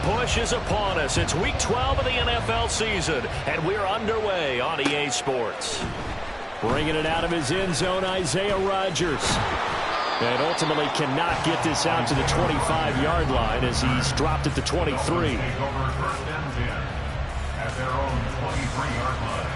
push is upon us. It's Week 12 of the NFL season, and we're underway on EA Sports. Bringing it out of his end zone, Isaiah Rodgers. And ultimately cannot get this out to the 25-yard line as he's dropped at the 23. At their own 23-yard line.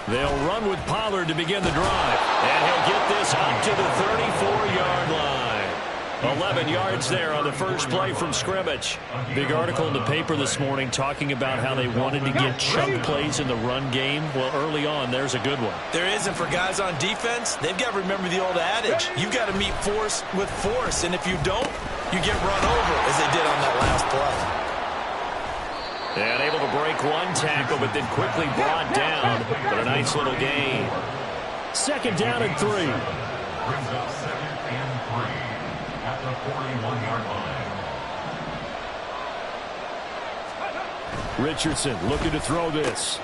They'll run with Pollard to begin the drive. And he'll get this up to the 34-yard line. 11 yards there on the first play from scrimmage. Big article in the paper this morning talking about how they wanted to get chunk plays in the run game. Well, early on, there's a good one. There isn't for guys on defense. They've got to remember the old adage. You've got to meet force with force, and if you don't, you get run over, as they did on that last play. And able to break one tackle, but then quickly brought down. But a nice little gain. Second down and 3. Brings up 2nd and 3 at the 41-yard line. Richardson looking to throw this.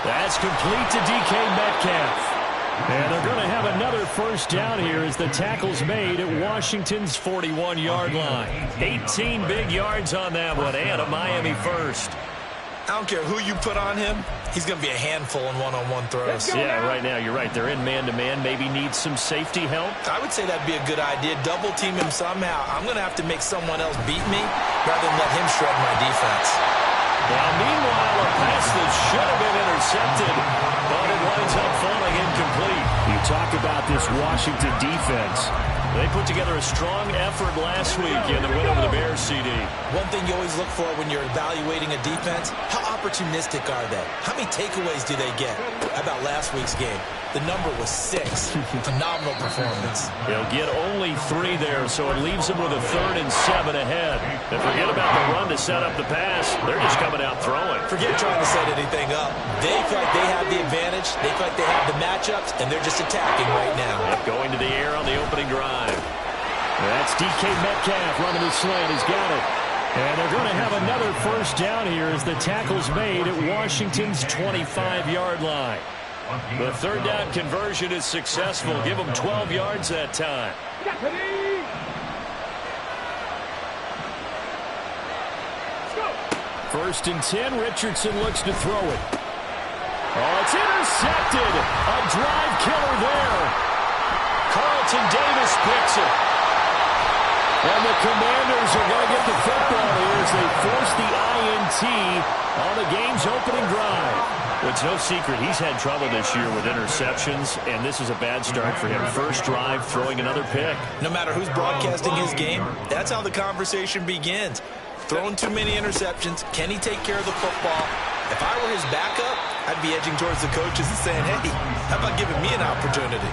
That's complete to DK Metcalf. And they're going to have another first down here as the tackle's made at Washington's 41-yard line. 18 big yards on that one, and a Miami first. I don't care who you put on him. He's going to be a handful in one-on-one throws. Yeah, right now, you're right. They're in man-to-man. Maybe need some safety help. I would say that'd be a good idea. Double team him somehow. I'm going to have to make someone else beat me rather than let him shred my defense. Now, meanwhile, a pass that should have been intercepted, but it winds up falling incomplete. You talk about this Washington defense. They put together a strong effort last week in the win over the Bears, CD. One thing you always look for when you're evaluating a defense, how opportunistic are they? How many takeaways do they get? How about last week's game? The number was 6. Phenomenal performance. They'll get only 3 there, so it leaves them with a 3rd and 7 ahead. And forget about the run to set up the pass. They're just coming out throwing. Forget trying to set anything up. They feel like they have the advantage. They feel like they have the matchups, and they're just attacking right now. Going to the air on the opening drive. That's DK Metcalf running the slant. He's got it. And they're going to have another first down here as the tackle's made at Washington's 25-yard line. The third down conversion is successful. Give them 12 yards that time. First and 10. Richardson looks to throw it. Oh, it's intercepted. A drive killer there. Carlton Davis picks it. And the Commanders are going to get the football here as they force the INT on the game's opening drive. It's no secret he's had trouble this year with interceptions, and this is a bad start for him. First drive, throwing another pick. No matter who's broadcasting his game, that's how the conversation begins. Throwing too many interceptions. Can he take care of the football? If I were his backup, I'd be edging towards the coaches and saying, hey, how about giving me an opportunity?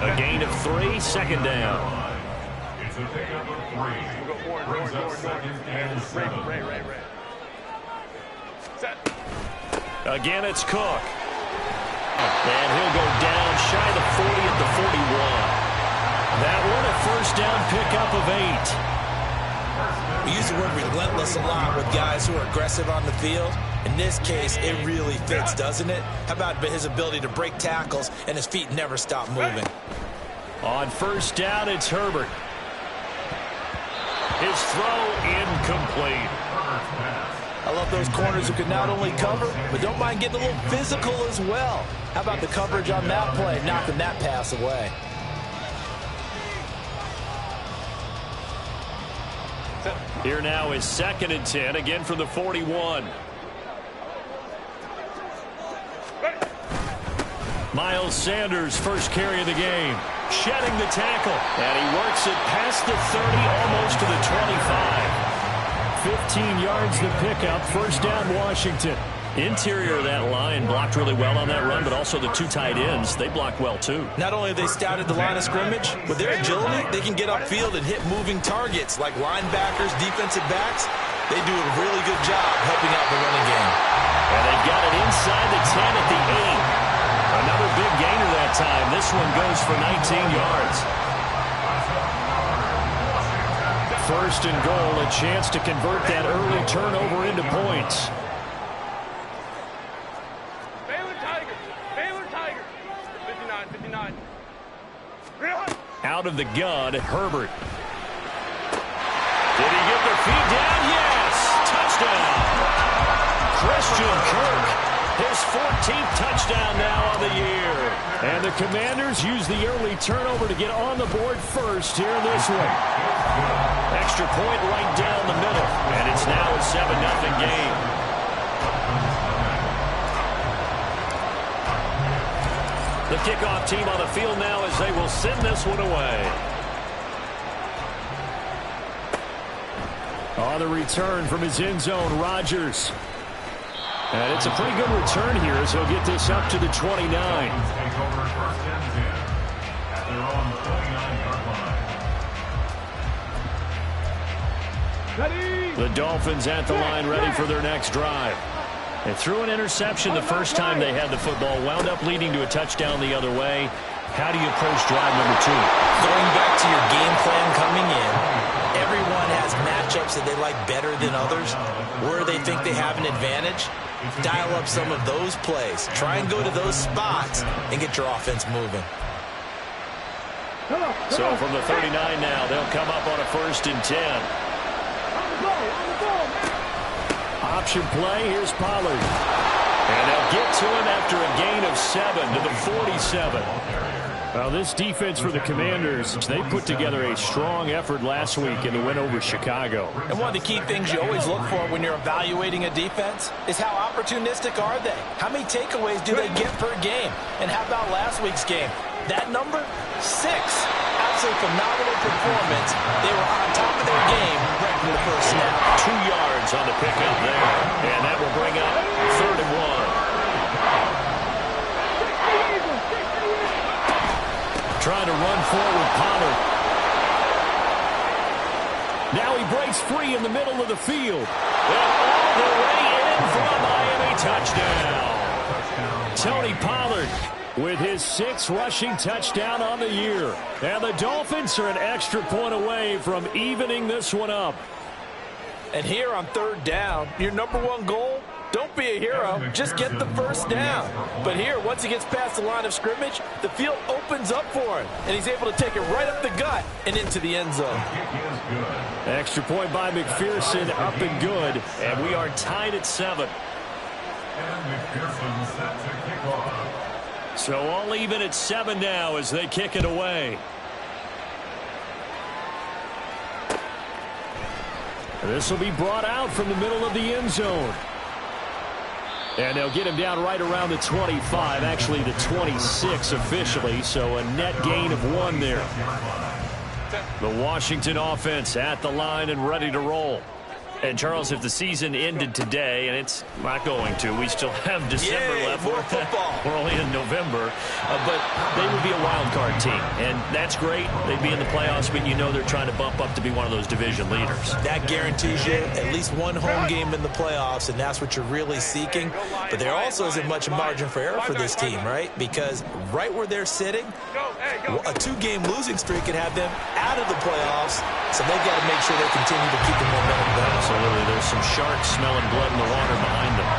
A gain of 3, second down. It's a pickup of 3. Brings up 2nd and 7. Again, it's Cook. And he'll go down shy of the 40 at the 41. That one a first down pickup of 8. We use the word relentless a lot with guys who are aggressive on the field. In this case, it really fits, doesn't it? How about his ability to break tackles and his feet never stop moving? On first down, it's Herbert. His throw incomplete. I love those corners who can not only cover, but don't mind getting a little physical as well. How about the coverage on that play, knocking that pass away? Here now is 2nd and 10, again from the 41. Miles Sanders, first carry of the game. Shedding the tackle. And he works it past the 30, almost to the 25. 15 yards the pickup. First down, Washington. Interior of that line blocked really well on that run, but also the 2 tight ends, they blocked well too. Not only have they scouted the line of scrimmage, with their agility, they can get upfield and hit moving targets like linebackers, defensive backs. They do a really good job helping out the running game. And they've got it inside the 10 at the 8. Another big gainer that time. This one goes for 19 yards. First and goal, a chance to convert that early turnover into points. Out of the gun, Herbert. Did he get the feet down? Yes! Touchdown! Christian Kirk, his 14th touchdown now on the year. And the Commanders use the early turnover to get on the board first here in this one. Extra point right down the middle. And it's now a 7-0 game. The kickoff team on the field now as they will send this one away. On the return from his end zone, Rodgers. And it's a pretty good return here as he'll get this up to the 29. The Dolphins at the line ready for their next drive. They threw an interception the first time they had the football, wound up leading to a touchdown the other way. How do you approach drive number 2? Going back to your game plan coming in, everyone has matchups that they like better than others. Where they think they have an advantage, dial up some of those plays. Try and go to those spots and get your offense moving. So from the 39 now, they'll come up on a 1st and 10. Option play, here's Pollard. And they'll get to him after a gain of 7 to the 47. Well, this defense for the Commanders, they put together a strong effort last week in the win over Chicago. And one of the key things you always look for when you're evaluating a defense is how opportunistic are they? How many takeaways do they get per game? And how about last week's game? That number, 6. Absolutely phenomenal performance. They were on top of their game right from the first snap. 2 yards on the pickup there. And that will bring up 3rd and 1. Trying to run forward, Pollard. Now he breaks free in the middle of the field. And all the way in for a Miami touchdown. Tony Pollard with his 6th rushing touchdown on the year. And the Dolphins are an extra point away from evening this one up. And here on 3rd down, your number 1 goal, don't be a hero, just get the first down. But here, once he gets past the line of scrimmage, the field opens up for him, and he's able to take it right up the gut and into the end zone. Extra point by McPherson, up and good, and we are tied at 7. So all even at 7 now as they kick it away. This will be brought out from the middle of the end zone. And they'll get him down right around the 25, actually the 26 officially, so a net gain of 1 there. The Washington offense at the line and ready to roll. And, Charles, if the season ended today, and it's not going to, we still have December left. More football. We're only in November. But they would be a wild card team. And that's great. They'd be in the playoffs, but you know they're trying to bump up to be one of those division leaders. That guarantees you at least 1 home game in the playoffs, and that's what you're really seeking. But there also isn't much margin for error for this team, right? Because right where they're sitting, a 2-game losing streak could have them out of the playoffs. So they've got to make sure they continue to keep the momentum going. Absolutely. There's some sharks smelling blood in the water behind them.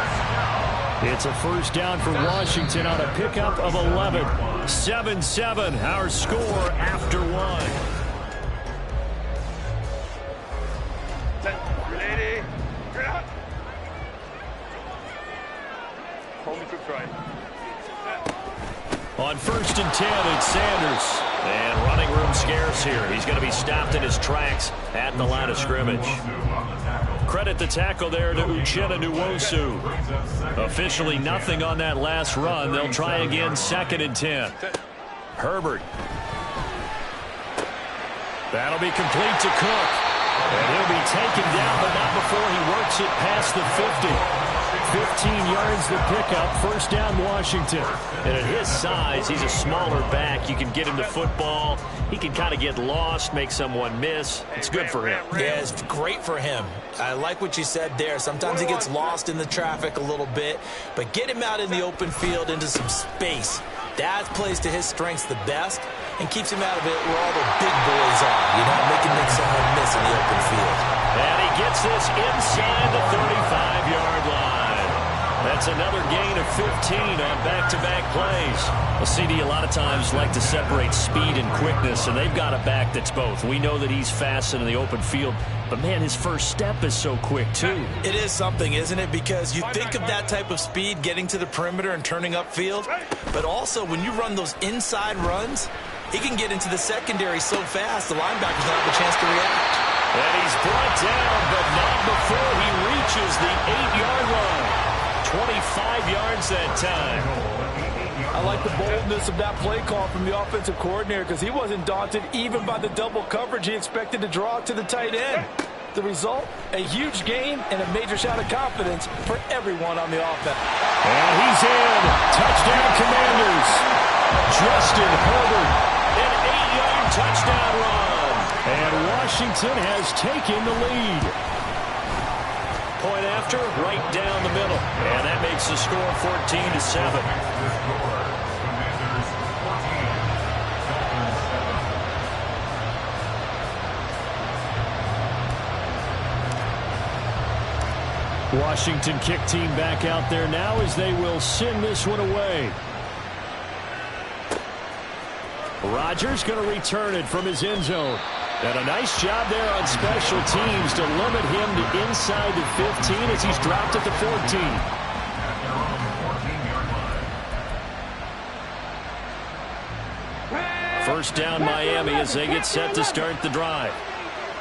It's a 1st down for Washington on a pickup of 11. 7-7, our score after 1. Ready? Hold me to try. On 1st and 10, it's Sanders. And running room scarce here. He's going to be stopped in his tracks at the line of scrimmage. Credit the tackle there to Uchenna Nwosu. Officially nothing on that last run. They'll try again 2nd and 10. Herbert. That'll be complete to Cook. And he'll be taken down, but not before he works it past the 50. 15 yards the pickup, 1st down Washington. And at his size, he's a smaller back. You can get him the football. He can kind of get lost, make someone miss. It's good for him. Yeah, it's great for him. I like what you said there. Sometimes he gets lost in the traffic a little bit, but get him out in the open field into some space. That plays to his strengths the best and keeps him out of it where all the big boys are. You know, make someone miss in the open field. And he gets this inside the 35-yard line. That's another gain of 15 on back-to-back plays. Well, CD, a lot of times like to separate speed and quickness, and they've got a back that's both. We know that he's fast in the open field, but, man, his first step is so quick, too. It is something, isn't it? Because you think of that type of speed getting to the perimeter and turning upfield, but also when you run those inside runs, he can get into the secondary so fast the linebackers don't have a chance to react. And he's brought down, but not before he reaches the 8-yard line. 25 yards that time. I like the boldness of that play call from the offensive coordinator because he wasn't daunted even by the double coverage he expected to draw to the tight end. The result, a huge gain and a major shot of confidence for everyone on the offense. And he's in. Touchdown, Commanders. Justin Herbert, an 8-yard touchdown run. And Washington has taken the lead. Point after, right down the middle. And that makes the score 14-7. Washington kick team back out there now as they will send this one away. Rodgers going to return it from his end zone. And a nice job there on special teams to limit him to inside the 15 as he's dropped at the 14. First down Miami as they get set to start the drive.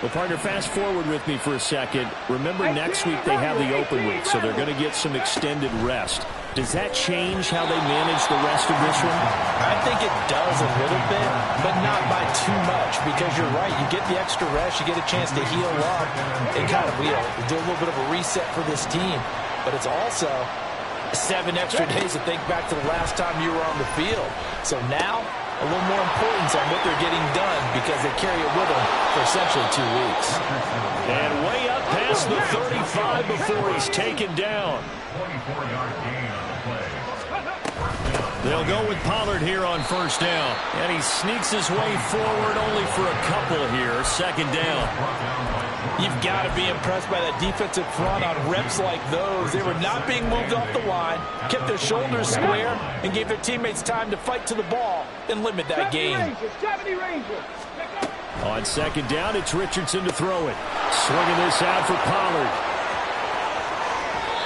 Well, partner, fast forward with me for a second. Remember, next week they have the open week, so they're going to get some extended rest. Does that change how they manage the rest of this one? I think it does a little bit, but not by too much, because you're right. You get the extra rest, you get a chance to heal up, and kind of do a little bit of a reset for this team. But it's also 7 extra days to think back to the last time you were on the field. So now, a little more importance on what they're getting done because they carry it with them for essentially 2 weeks. And way up past the 35 before he's taken down. 24-yard gain on the play. They'll go with Pollard here on first down. And he sneaks his way forward only for a couple here. Second down. You've got to be impressed by that defensive front on reps like those. They were not being moved off the line, kept their shoulders square, and gave their teammates time to fight to the ball and limit that gain. On second down, it's Richardson to throw it. Swinging this out for Pollard.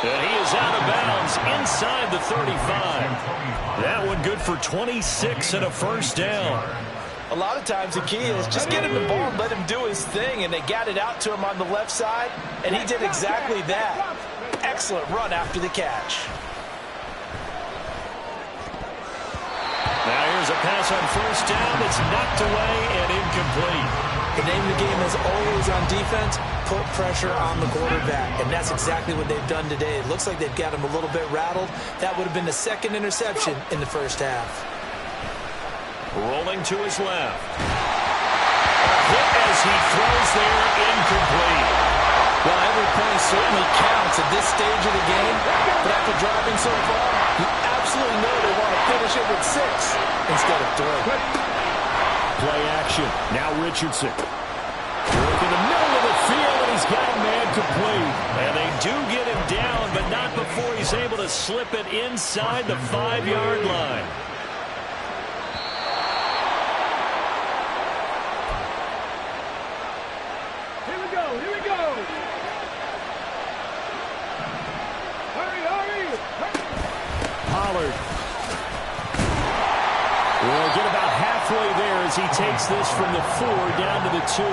And he is out of bounds inside the 35. That one good for 26 and a first down. A lot of times the key is just get him the ball and let him do his thing, and they got it out to him on the left side, and he did exactly that. Excellent run after the catch. Now here's a pass on first down that's knocked away and incomplete. The name of the game is always on defense, put pressure on the quarterback, and that's exactly what they've done today. It looks like they've got him a little bit rattled. That would have been the second interception in the first half. Rolling to his left. A hit as he throws there, incomplete. Well, every point certainly counts at this stage of the game, but after driving so far, you absolutely know they want to finish it with 6 instead of 3. Play action. Now Richardson. Work in the middle of the field, and he's got a man complete. And they do get him down, but not before he's able to slip it inside the 5-yard line. Here we go. Hurry. Pollard will get about halfway there as he takes this from the 4 down to the 2.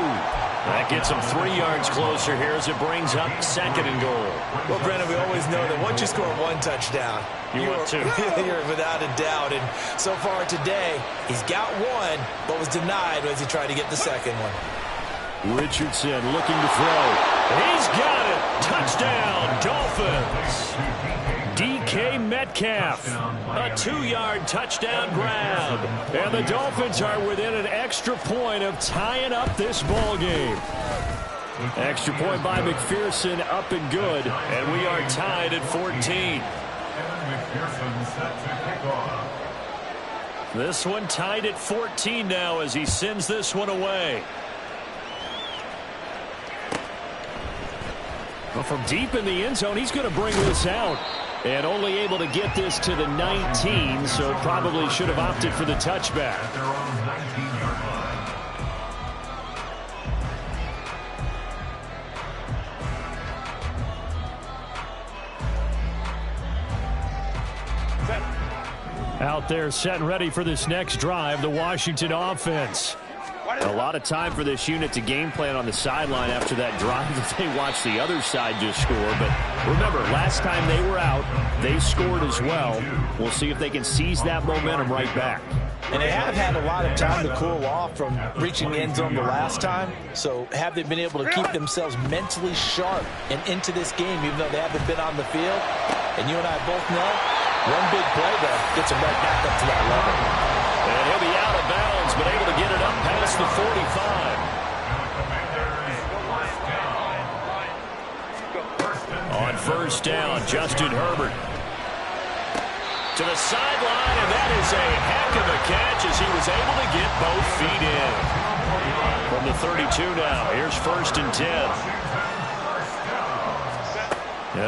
That gets him 3 yards closer here as it brings up second and goal. Well, Brandon, we always know that once you score 1 touchdown, You want 2. You're without a doubt. And so far today, he's got 1, but was denied as he tried to get the second one. Richardson looking to throw. He's got it. Touchdown, Dolphins. DK Metcalf, a 2-yard touchdown grab. And the Dolphins are within an extra point of tying up this ball game. Extra point by McPherson, up and good. And we are tied at 14. McPherson set to kick off. This one tied at 14 now as he sends this one away. Well, from deep in the end zone, he's going to bring this out. And only able to get this to the 19, so probably should have opted for the touchback. At their own 19-yard line. Out there set and ready for this next drive, the Washington offense. A lot of time for this unit to game plan on the sideline after that drive that they watched the other side just score. But remember, last time they were out, they scored as well. We'll see if they can seize that momentum right back. And they have had a lot of time to cool off from reaching the end zone the last time. So have they been able to keep themselves mentally sharp and into this game, even though they haven't been on the field? And you and I both know, one big play there gets them right back up to that level. And he'll be out of bounds, but able to get it up past the 45. On first down, Justin Herbert. To the sideline, and that is a heck of a catch as he was able to get both feet in. From the 32 now, here's first and 10.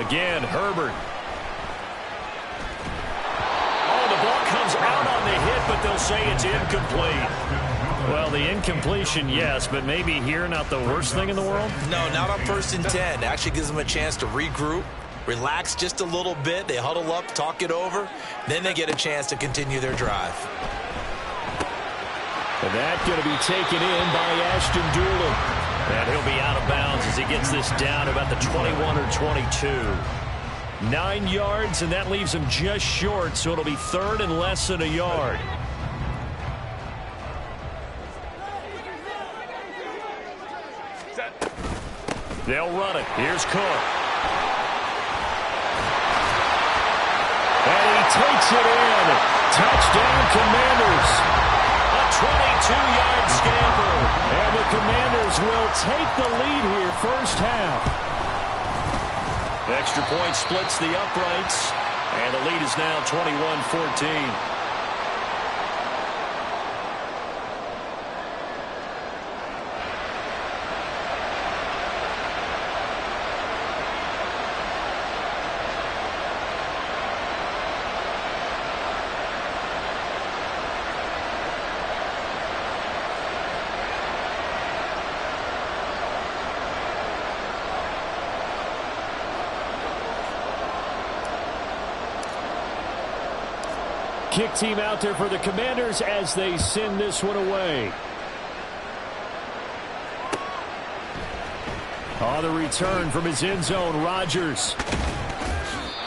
Again, Herbert. Out on the hit, but they'll say it's incomplete. Well, the incompletion, yes, but maybe here not the worst thing in the world? No, not on first and 10. Actually gives them a chance to regroup, relax just a little bit. They huddle up, talk it over. Then they get a chance to continue their drive. And that's going to be taken in by Ashton Doolin. And he'll be out of bounds as he gets this down about the 21 or 22. 9 yards, and that leaves him just short, so it'll be third and less than a yard. They'll run it. Here's Cook. And he takes it in. Touchdown, Commanders. A 22-yard scamper. And the Commanders will take the lead here first half. Extra point splits the uprights, and the lead is now 21-14. Kick team out there for the Commanders as they send this one away. On the return from his end zone, Rodgers.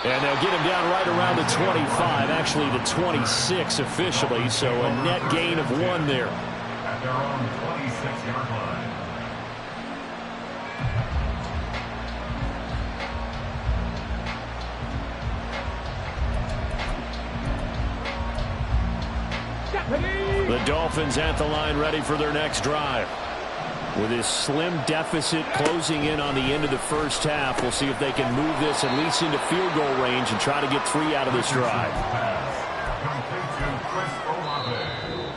And they'll get him down right around the 25, actually the 26 officially, so a net gain of 1 there. At their own 26-yard line. The Dolphins at the line ready for their next drive. With this slim deficit closing in on the end of the first half, we'll see if they can move this at least into field goal range and try to get 3 out of this drive.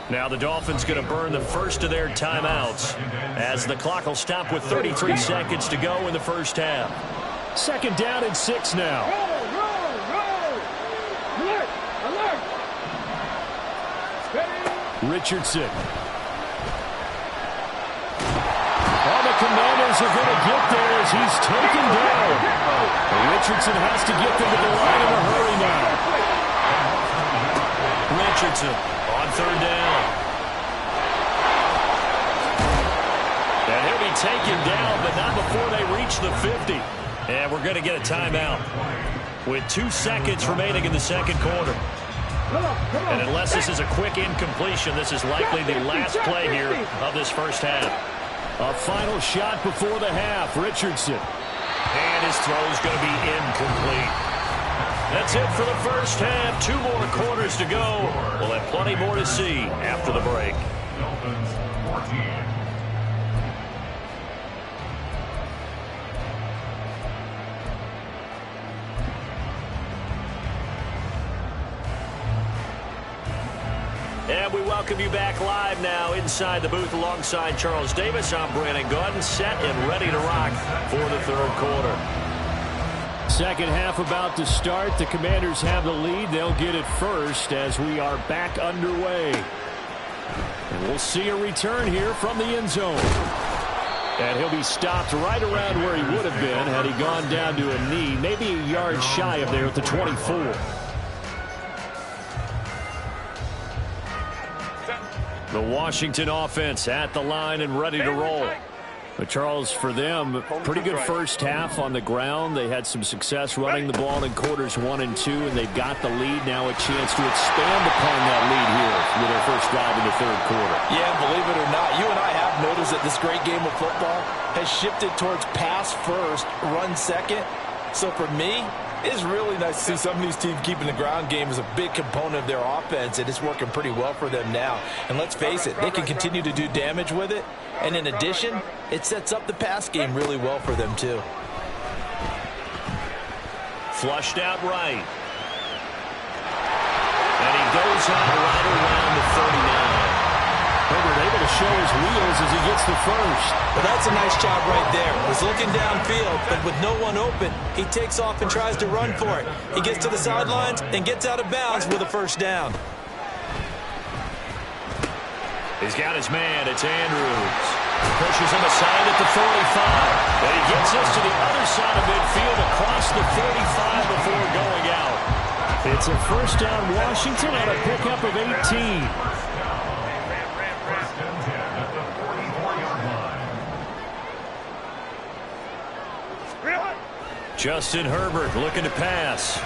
Now the Dolphins going to burn the first of their timeouts as the clock will stop with 33 seconds to go in the first half. Second down and 6 now. Alert! Alert! Richardson. All the Commanders are going to get there as he's taken down. Richardson has to get them to the line in a hurry now. Richardson on third down. And he'll be taken down, but not before they reach the 50. And we're going to get a timeout with 2 seconds remaining in the second quarter. And unless this is a quick incompletion, this is likely the last play here of this first half. A final shot before the half, Richardson. And his throw is going to be incomplete. That's it for the first half. 2 more quarters to go. We'll have plenty more to see after the break. Dolphins 14. And we welcome you back live now inside the booth alongside Charles Davis. I'm Brandon Gaudin, set and ready to rock for the third quarter. second half about to start. The Commanders have the lead. They'll get it first as we are back underway. And we'll see a return here from the end zone. And he'll be stopped right around where he would have been had he gone down to a knee, maybe a yard shy of there at the 24. The Washington offense at the line and ready to roll. But Charles, for them, pretty good first half on the ground. They had some success running the ball in quarters 1 and 2, and they've got the lead. Now a chance to expand upon that lead here with their first drive in the third quarter. Yeah, believe it or not, you and I have noticed that this great game of football has shifted towards pass first, run second. So for me, it's really nice to see some of these teams keeping the ground game as a big component of their offense, and it's working pretty well for them now. And let's face it, they can continue to do damage with it. And in addition, it sets up the pass game really well for them, too. Flushed out right. And he goes on right around the 39. Herbert able to show his wheels as he gets the first. Well, that's a nice job right there. He's looking downfield, but with no one open, he takes off and tries to run for it. He gets to the sidelines and gets out of bounds with a first down. He's got his man. It's Andrews. Pushes him aside at the 45. And he gets us to the other side of midfield across the 45 before going out. It's a first down Washington on a pickup of 18. Justin Herbert looking to pass.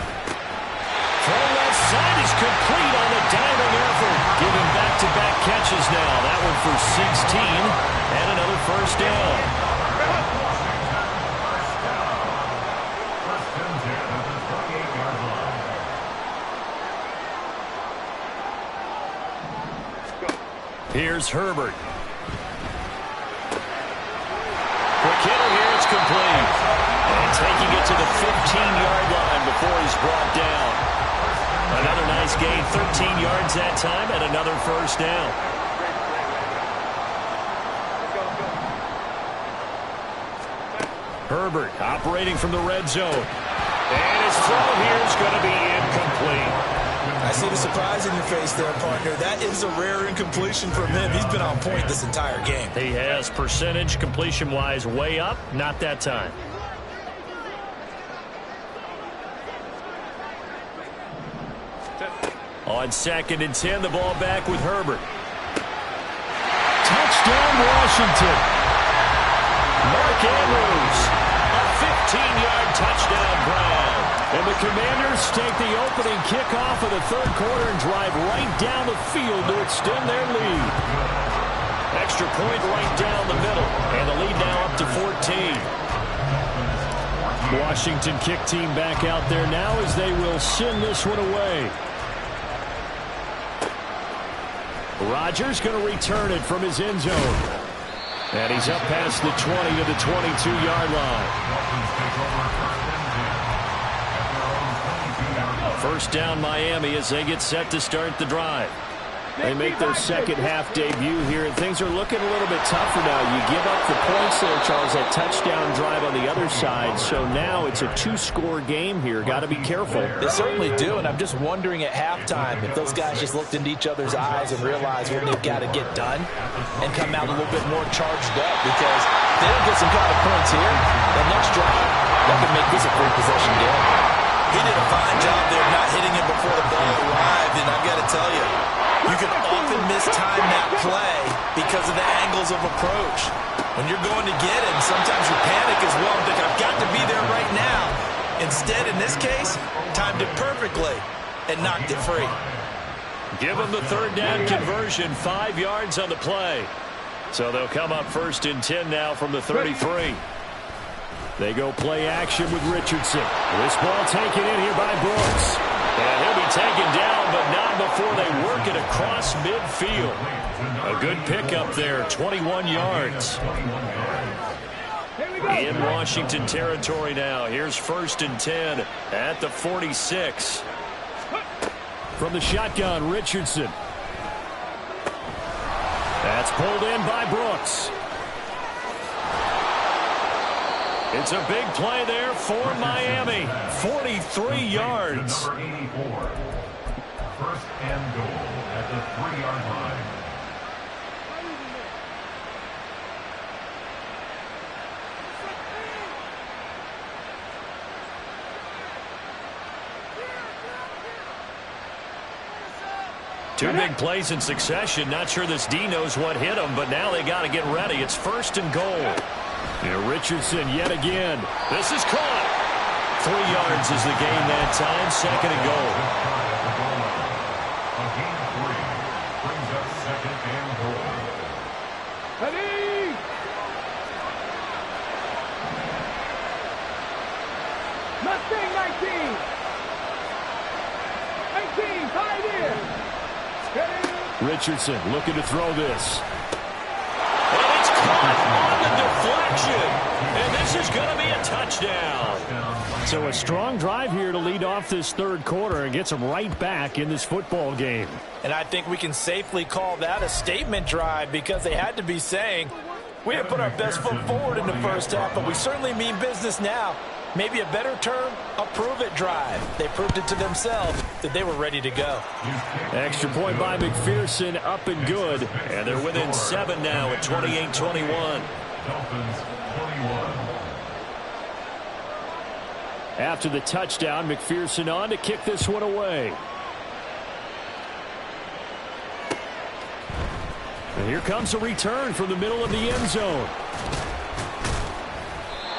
Throw left side is complete on the diving effort. Giving back-to-back catches now. That one for 16 and another first down. Here's Herbert. Quick hitter here. It's complete. And taking it to the 15-yard line before he's brought down. Another nice gain, 13 yards that time, and another first down. Herbert operating from the red zone. And his throw here is going to be incomplete. I see the surprise in your face there, partner. That is a rare incompletion from him. He's been on point this entire game. He has percentage completion-wise way up, not that time. On 2nd and 10, the ball back with Herbert. Touchdown, Washington. Mark Andrews, a 15-yard touchdown grab. And the Commanders take the opening kickoff of the third quarter and drive right down the field to extend their lead. Extra point right down the middle, and the lead now up to 14. Washington kick team back out there now as they will send this one away. Rodgers going to return it from his end zone. And he's up past the 20 to the 22-yard line. First down Miami as they get set to start the drive. They make their second half debut here, and things are looking a little bit tougher now. You give up the points there, Charles, that touchdown drive on the other side. So now it's a 2-score game here. Got to be careful. They certainly do, and I'm just wondering at halftime if those guys just looked into each other's eyes and realized what they've got to get done and come out a little bit more charged up, because if they don't get some kind of points here, the next drive, that could make this a 3-possession game. He did a fine job there not hitting it before the ball arrived, and I've got to tell you, you can often mistime that play because of the angles of approach. When you're going to get it, sometimes you panic as well and think, I've got to be there right now. Instead, in this case, timed it perfectly and knocked it free. Give them the third down conversion, 5 yards on the play. So they'll come up 1st and 10 now from the 33. They go play action with Richardson. This ball taken in here by Brooks. And he'll be taken down, but not before they work it across midfield. A good pickup there, 21 yards. In Washington territory now. Here's 1st and 10 at the 46. From the shotgun, Richardson. That's pulled in by Brooks. It's a big play there for Miami. 43 yards. Number 84. First and goal at the 3-yard line. Two big plays in succession. Not sure this D knows what hit him, but now they got to get ready. It's first and goal. And Richardson yet again. This is caught. 3 yards is the gain that time. Second and goal. A gain of 3 brings up second and goal. Ready! Mustang 19! 18, tied in! Richardson looking to throw this. And it's caught on the deflection. And this is going to be a touchdown. So a strong drive here to lead off this third quarter and gets them right back in this football game. And I think we can safely call that a statement drive because they had to be saying, we have put our best foot forward in the first half, but we certainly mean business now. Maybe a better term, a prove-it drive. They proved it to themselves that they were ready to go. Extra point by McPherson, up and good. And they're within 7 now at 28-21. Dolphins 21. After the touchdown, McPherson on to kick this one away. And here comes a return from the middle of the end zone.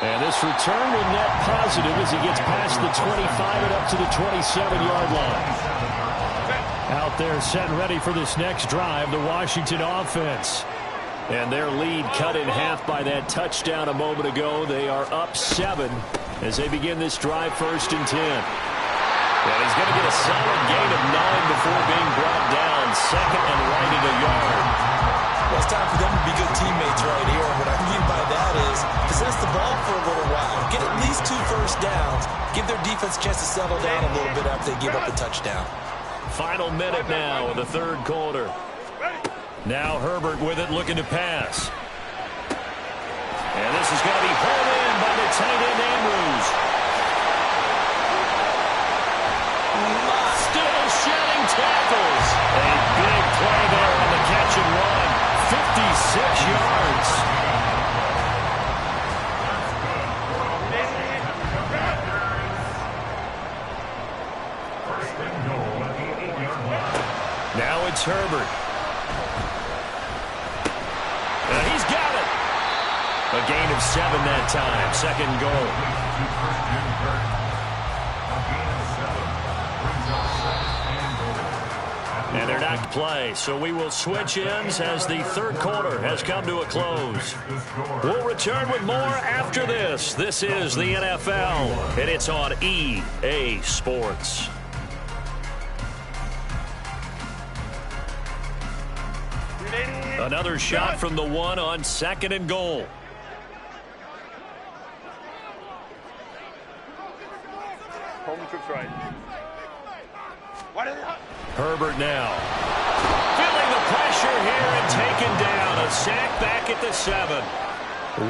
And this return will net positive as he gets past the 25 and up to the 27-yard line. Out there set and ready for this next drive, the Washington offense. And their lead cut in half by that touchdown a moment ago. They are up 7 as they begin this drive, first and 10. And he's going to get a solid gain of 9 before being brought down. Second and right at a yard. Well, it's time for them to be good teammates right here. And what I mean by that is possess the ball for a little while. Get at least 2 first downs. Give their defense a chance to settle down a little bit after they give up the touchdown. Final minute now of the third quarter. Now Herbert with it, looking to pass. And this is going to be hauled in by the tight end Andrews. Still shedding tackles. A big play there on the catch and run. 56 yards. First and goal at the 8-yard line. Now it's Herbert. And he's got it. A gain of 7 that time. Second goal. And they're not to play, so we will switch ends as the third quarter has come to a close. We'll return with more after this. This is the NFL, and it's on EA Sports. Another shot from the 1 on second and goal. Home trip's right. Herbert now. Feeling the pressure here and taken down. A sack back at the 7.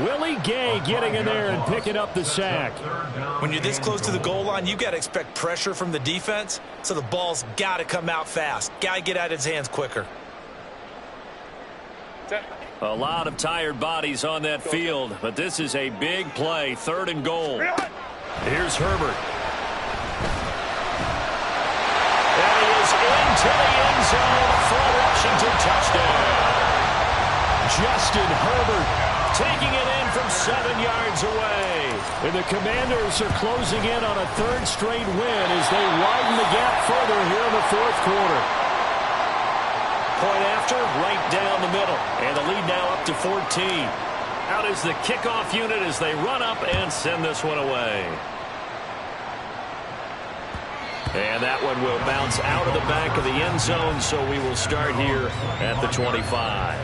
Willie Gay getting in there and picking up the sack. When you're this close to the goal line, you've got to expect pressure from the defense, so the ball's got to come out fast. Got to get out of his hands quicker. A lot of tired bodies on that field, but this is a big play. Third and goal. Here's Herbert. And he is into the end zone for a Washington touchdown. Justin Herbert taking it in from 7 yards away. And the Commanders are closing in on a third straight win as they widen the gap further here in the fourth quarter. Point after, right down the middle. And the lead now up to 14. Out is the kickoff unit as they run up and send this one away. And that one will bounce out of the back of the end zone, so we will start here at the 25.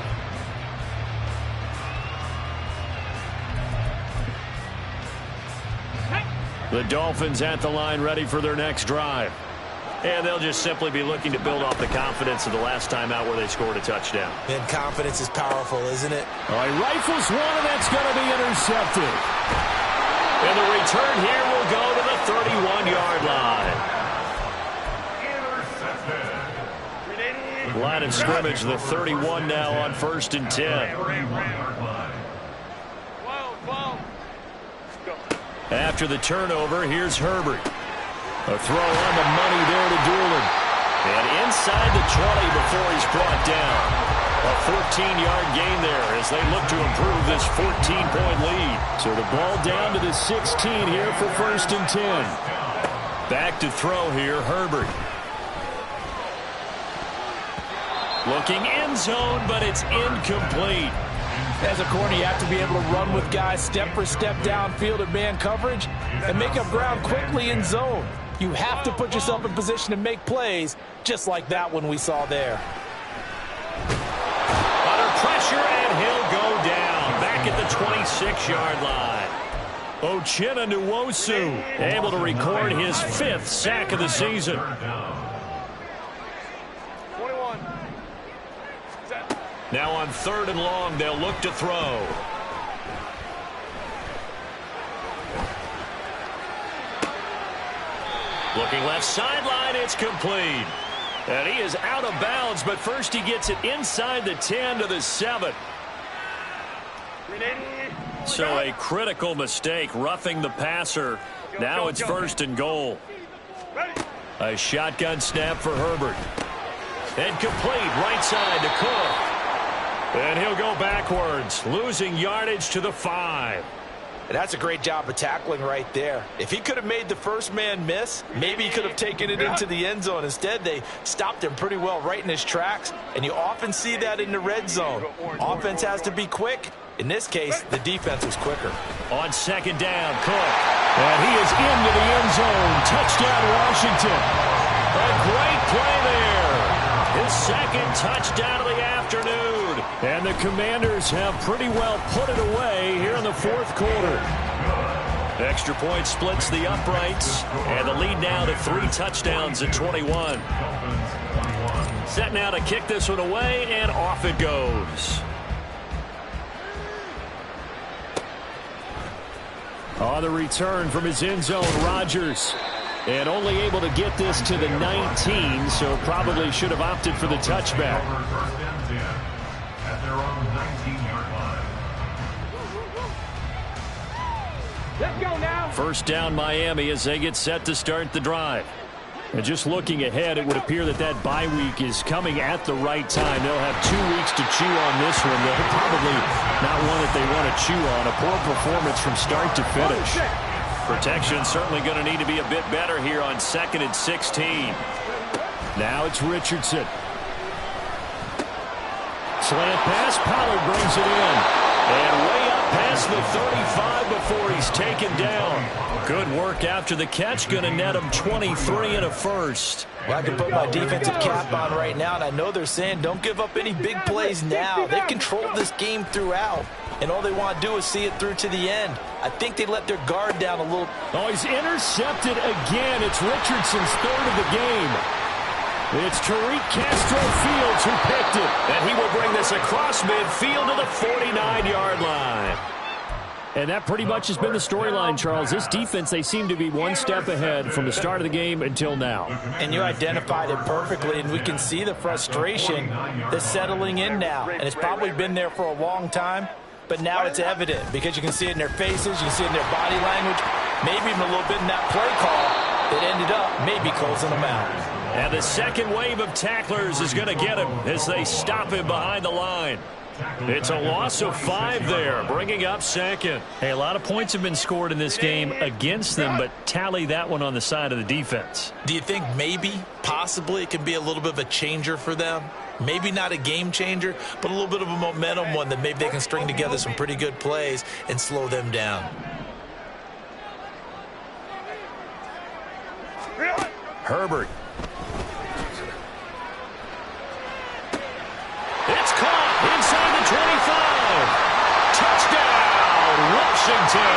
The Dolphins at the line ready for their next drive. And they'll just simply be looking to build off the confidence of the last time out where they scored a touchdown. And confidence is powerful, isn't it? All right, rifles one, and that's going to be intercepted. And the return here will go to the 31-yard line. Line of scrimmage, the 31 now on 1st and 10. After the turnover, here's Herbert. A throw on the money there to Doolin. And inside the 20 before he's brought down. A 14-yard gain there as they look to improve this 14-point lead. So the ball down to the 16 here for 1st and 10. Back to throw here, Herbert. Looking end zone, but it's incomplete. As a corner, you have to be able to run with guys step for step downfield in man coverage and make up ground quickly in zone. You have to put yourself in position to make plays, just like that one we saw there. Under pressure, and he'll go down. Back at the 26-yard line. Uchenna Nwosu able to record his 5th sack of the season. Now on 3rd and long, they'll look to throw. Looking left sideline, it's complete. And he is out of bounds, but first he gets it inside the 10 to the 7. So a critical mistake, roughing the passer. Now it's 1st and goal. A shotgun snap for Herbert. And complete, right side to Cook. And he'll go backwards, losing yardage to the 5. That's a great job of tackling right there. If he could have made the first man miss, maybe he could have taken it into the end zone. Instead, they stopped him pretty well right in his tracks, and you often see that in the red zone. Offense has to be quick. In this case, the defense was quicker. On 2nd down, Cook. And he is into the end zone. Touchdown, Washington. A great play there. His 2nd touchdown of the afternoon. And the Commanders have pretty well put it away here in the 4th quarter. Extra point splits the uprights. And the lead now to 3 touchdowns at 21. Set now to kick this one away, and off it goes. On the return from his end zone, Rodgers. And only able to get this to the 19, so probably should have opted for the touchback. At their own 19-yard line. Let's go now. 1st down, Miami, as they get set to start the drive. And just looking ahead, it would appear that that bye week is coming at the right time. They'll have 2 weeks to chew on this one. They're probably not one that they want to chew on. A poor performance from start to finish. Protection certainly going to need to be a bit better here on 2nd and 16. Now it's Richardson. Slant pass, Pollard brings it in. And way up past the 35 before he's taken down. Good work after the catch. Going to net him 23 and a first. Well, I can put my defensive cap on right now, and I know they're saying don't give up any big plays now. They've controlled this game throughout, and all they want to do is see it through to the end. I think they let their guard down a little. Oh, he's intercepted again. It's Richardson's 3rd of the game. It's Tariq Castro-Fields who picked it. And he will bring this across midfield to the 49-yard line. And that pretty much has been the storyline, Charles. This defense, they seem to be one step ahead from the start of the game until now. And you identified it perfectly, and we can see the frustration that's settling in now. And it's probably been there for a long time, but now it's evident because you can see it in their faces, you can see it in their body language, maybe even a little bit in that play call that ended up maybe closing them out. And the second wave of tacklers is going to get him as they stop him behind the line. It's a loss of 5 there, bringing up 2nd. Hey, a lot of points have been scored in this game against them, but tally that one on the side of the defense. Do you think maybe, possibly, it can be a little bit of a changer for them? Maybe not a game changer, but a little bit of a momentum one that maybe they can string together some pretty good plays and slow them down. Herbert. It's caught inside the 25. Touchdown, Washington.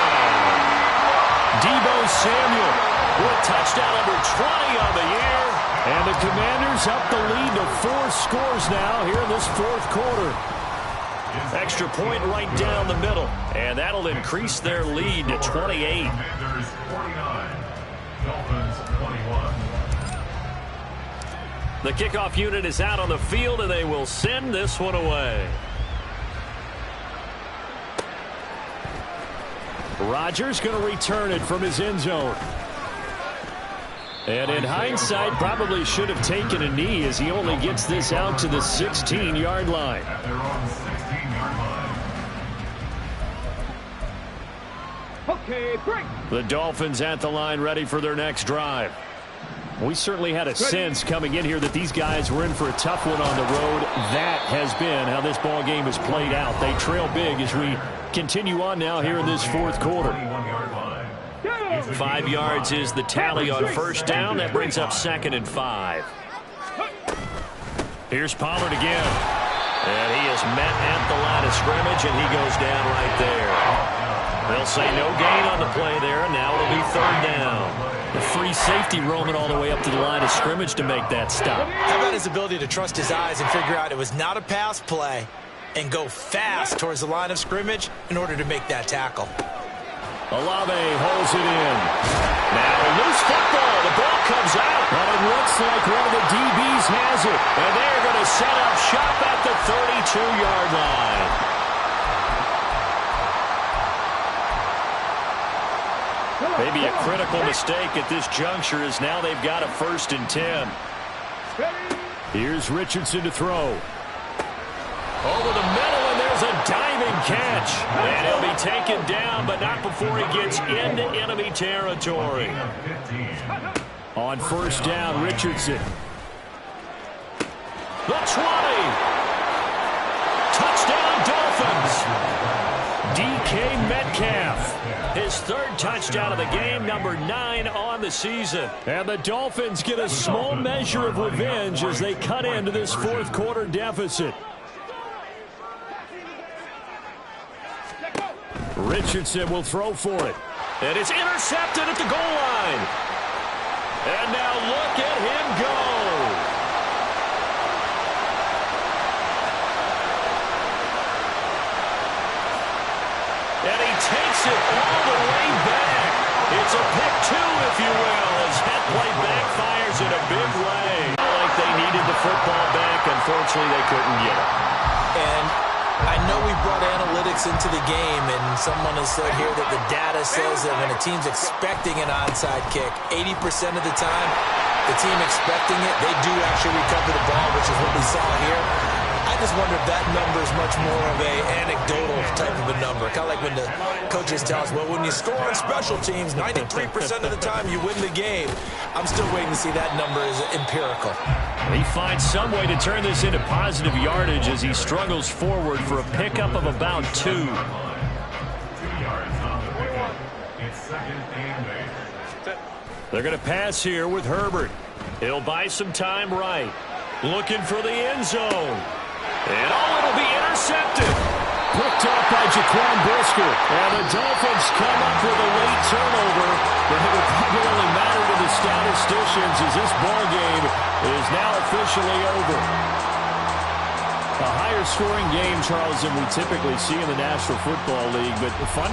Deebo Samuel with touchdown number 20 on the year. And the Commanders up the lead to 4 scores now here in this 4th quarter. Extra point right down the middle. And that'll increase their lead to 28. Commanders 49, Dolphins 21. The kickoff unit is out on the field, and they will send this one away. Rodgers going to return it from his end zone. And in hindsight, probably should have taken a knee as he only gets this out to the 16-yard line. At their own 16-yard line. Okay, break. The Dolphins at the line ready for their next drive. We certainly had a sense coming in here that these guys were in for a tough one on the road. That has been how this ball game has played out. They trail big as we continue on now here in this fourth quarter. 21-yard line. 5 yards is the tally on first down. That brings up 2nd and 5. Here's Pollard again. And he is met at the line of scrimmage, and he goes down right there. They'll say no gain on the play there, and now it'll be 3rd down. The free safety roaming all the way up to the line of scrimmage to make that stop. How about his ability to trust his eyes and figure out it was not a pass play and go fast towards the line of scrimmage in order to make that tackle. Olave holds it in. Now loose football. The ball comes out. But it looks like one of the DBs has it. And they're going to set up shop at the 32-yard line. Maybe a critical mistake at this juncture as now they've got a 1st and 10. Here's Richardson to throw. Over the middle, and there's a diving catch. And he'll be taken down, but not before he gets into enemy territory. On first down, Richardson. The 20. Touchdown, Dolphins. DK Metcalf. His 3rd touchdown of the game, number 9 on the season. And the Dolphins get a small measure of revenge as they cut into this fourth quarter deficit. Richardson will throw for it. And it's intercepted at the goal line. And now look at him go. And he takes it all the way back. It's a pick 2, if you will, as that play backfires in a big way. Like they needed the football back. Unfortunately, they couldn't get it. And I know we brought analytics into the game, and someone has said here that the data says that when a team's expecting an onside kick, 80% of the time, the team expecting it, they do actually recover the ball, which is what we saw here. I just wonder if that number is much more of a anecdotal type of a number. Kind of like when the coaches tell us, well, when you score on special teams, 93% of the time you win the game. I'm still waiting to see that number is empirical. He finds some way to turn this into positive yardage as he struggles forward for a pickup of about 2. 2 yards on the pickup. It's 2nd and 8. They're going to pass here with Herbert. He'll buy some time right. Looking for the end zone. And it'll be intercepted. Picked up by Jaquan Brisker. And the Dolphins come up with a late turnover. But it will probably only matter to the statisticians as this ball game is now officially over. A higher scoring game, Charles, than we typically see in the National Football League. But fun.